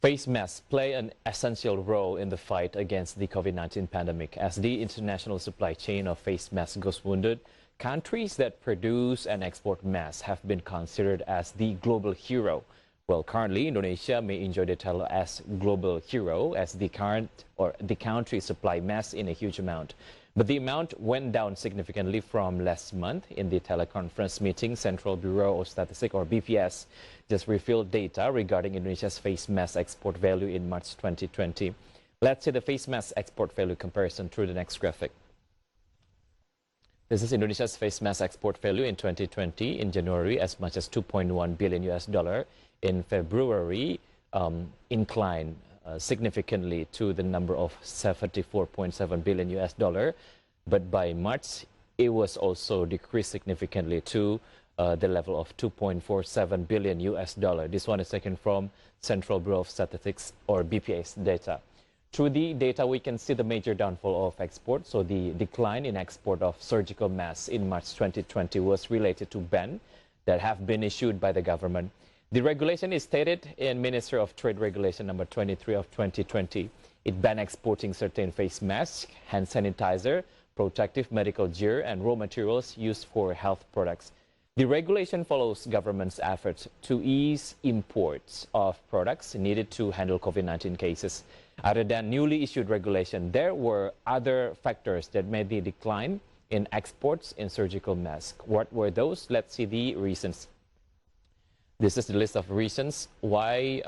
Face masks play an essential role in the fight against the COVID-19 pandemic. As the international supply chain of face masks goes wounded, countries that produce and export masks have been considered as the global hero. Well, currently, Indonesia may enjoy the title as global hero as the country supply masks in a huge amount. But the amount went down significantly from last month. In the teleconference meeting, Central Bureau of Statistics, or BPS, just revealed data regarding Indonesia's face mask export value in March 2020. Let's see the face mask export value comparison through the next graphic. This is Indonesia's face mask export value in 2020. In January, as much as 2.1 billion US dollar. In February, inclined significantly to the number of 74.7 billion US dollar, but by March it was also decreased significantly to the level of 2.47 billion US dollar. This one is taken from Central Bureau of Statistics, or BPS data. Through the data, we can see the major downfall of export. So the decline in export of surgical masks in March 2020 was related to ban that have been issued by the government. The regulation is stated in Ministry of Trade Regulation number 23 of 2020. It banned exporting certain face masks, hand sanitizer, protective medical gear, and raw materials used for health products. The regulation follows government's efforts to ease imports of products needed to handle COVID-19 cases. Other than newly issued regulation, there were other factors that made the decline in exports in surgical masks. What were those? Let's see the reasons. This is the list of reasons why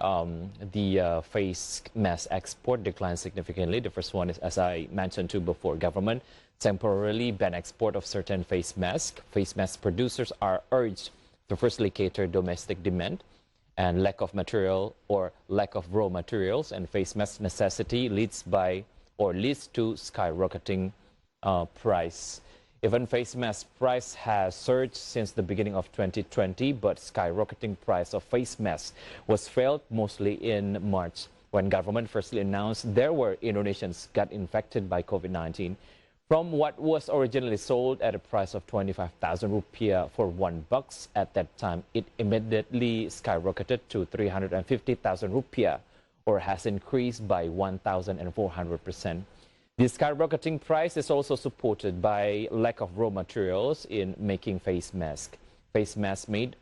the face mask export declined significantly. The first one is, as I mentioned to before, government temporarily ban export of certain face masks. Face mask producers are urged to firstly cater domestic demand, and lack of material or lack of raw materials and face mask necessity leads to skyrocketing price. Even face mask price has surged since the beginning of 2020, but skyrocketing price of face masks was felt mostly in March, when government firstly announced there were Indonesians got infected by COVID-19. From what was originally sold at a price of 25,000 rupiah for $1 at that time, it immediately skyrocketed to 350,000 rupiah, or has increased by 1,400%. The skyrocketing price is also supported by lack of raw materials in making face masks. Face masks made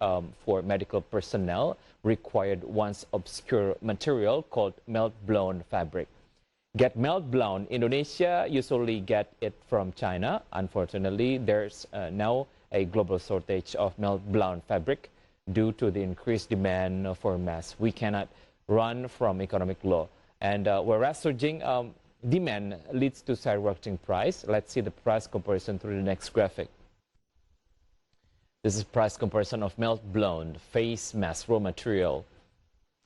for medical personnel required once obscure material called melt-blown fabric. Get melt-blown, Indonesia usually get it from China. Unfortunately, there's now a global shortage of melt-blown fabric due to the increased demand for masks. We cannot run from economic law. And whereas surging demand leads to skyrocketing price. Let's see the price comparison through the next graphic. This is price comparison of melt-blown face mask raw material.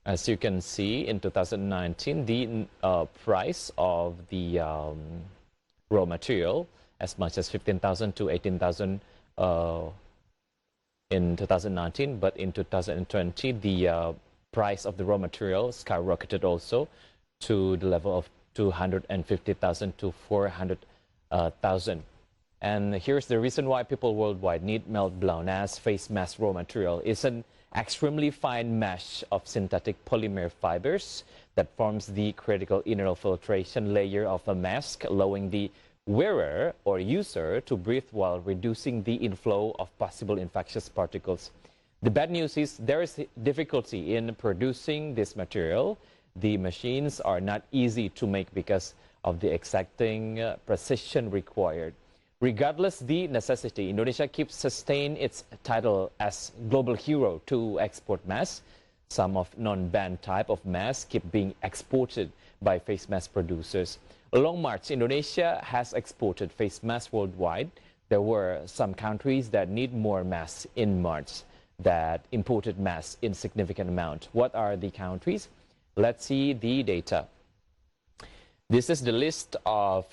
As you can see, in 2019, the price of the raw material as much as 15,000 to 18,000 in 2019, but in 2020, the price of the raw material skyrocketed also to the level of 250,000 to 400,000. And here's the reason why people worldwide need melt-blown as face mask raw material. It's an extremely fine mesh of synthetic polymer fibers that forms the critical inner filtration layer of a mask, allowing the wearer or user to breathe while reducing the inflow of possible infectious particles. The bad news is there is difficulty in producing this material. The machines are not easy to make because of the exacting precision required. Regardless the necessity, Indonesia keeps sustaining its title as global hero to export masks. Some of non-banned type of masks keep being exported by face mask producers. Along March, Indonesia has exported face masks worldwide. There were some countries that need more masks in March that imported masks in significant amount. What are the countries? Let's see the data. This is the list of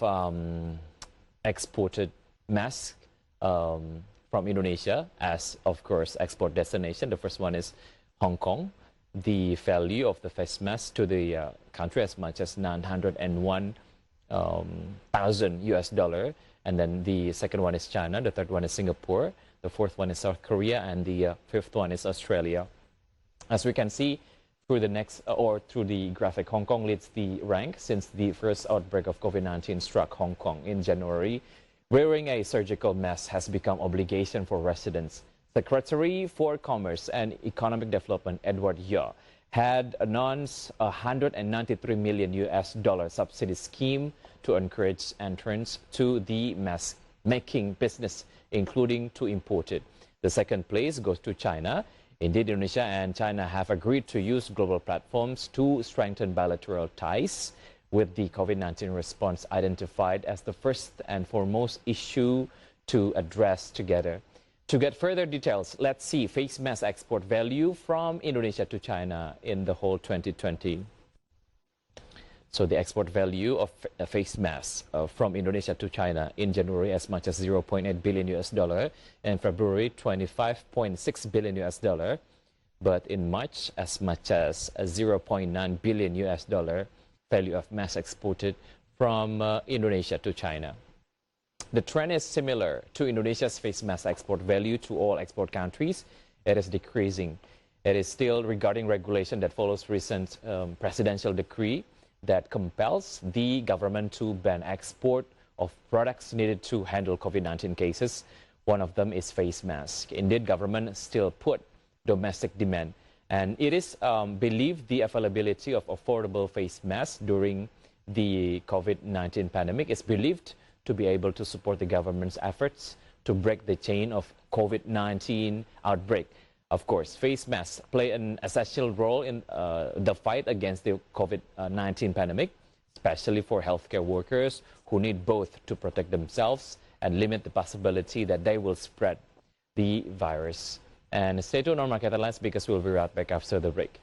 exported masks from Indonesia as, of course, export destination. The first one is Hong Kong. The value of the face mask to the country as much as 901,000 US dollar. And then the second one is China. The third one is Singapore. The fourth one is South Korea. And the fifth one is Australia. As we can see, through the graphic. Hong Kong leads the rank since the first outbreak of COVID-19 struck Hong Kong in January. Wearing a surgical mask has become obligation for residents. Secretary for Commerce and Economic Development Edward Yaw had announced a $193 million subsidy scheme to encourage entrants to the mask making business, including to import it. The second place goes to China. Indeed, Indonesia and China have agreed to use global platforms to strengthen bilateral ties, with the COVID-19 response identified as the first and foremost issue to address together. To get further details, let's see face mask export value from Indonesia to China in the whole 2020. So the export value of face masks from Indonesia to China in January as much as $0.8 billion, and February $25.6 billion, but in March as much as $0.9 billion value of masks exported from Indonesia to China. The trend is similar to Indonesia's face mask export value to all export countries. It is decreasing. It is still regarding regulation that follows recent presidential decree that compels the government to ban export of products needed to handle COVID-19 cases. One of them is face mask. Indeed, government still put domestic demand, and it is believed the availability of affordable face masks during the COVID-19 pandemic is believed to be able to support the government's efforts to break the chain of COVID-19 outbreak. Of course, face masks play an essential role in the fight against the COVID-19 pandemic, especially for healthcare workers who need both to protect themselves and limit the possibility that they will spread the virus. And stay tuned on Market Headlines because we'll be right back after the break.